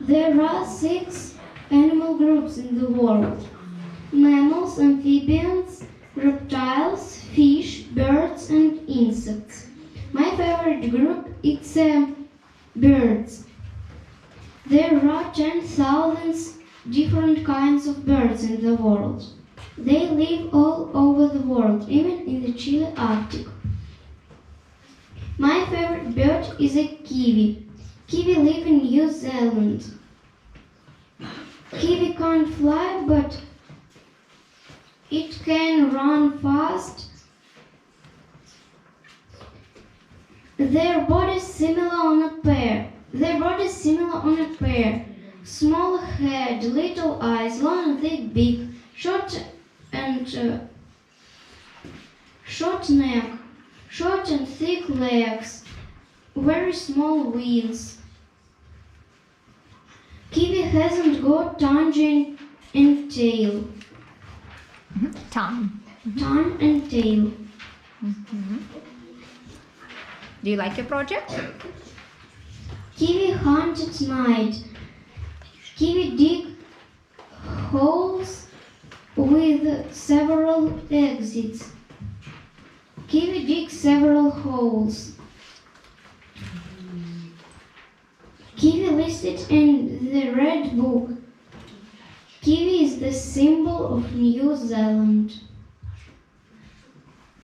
There are 6 animal groups in the world: mammals, amphibians, reptiles, fish, birds, and insects. My favorite group is birds. There are 10,000 different kinds of birds in the world. They live all over the world, even in the Chile Arctic. My favorite bird is a kiwi. Kiwi live in New Zealand. Kiwi can't fly, but it can run fast. Their bodies similar on a pair. Small head, little eyes, long and thick beak, short neck, short and thick legs, very small wings. Kiwi hasn't got tongue and tail. Tongue. Tongue and tail. Do you like your project? Kiwi hunt at night. Kiwi dig holes with several exits. Kiwi digs several holes. Kiwi listed in the Red Book. Kiwi is the symbol of New Zealand.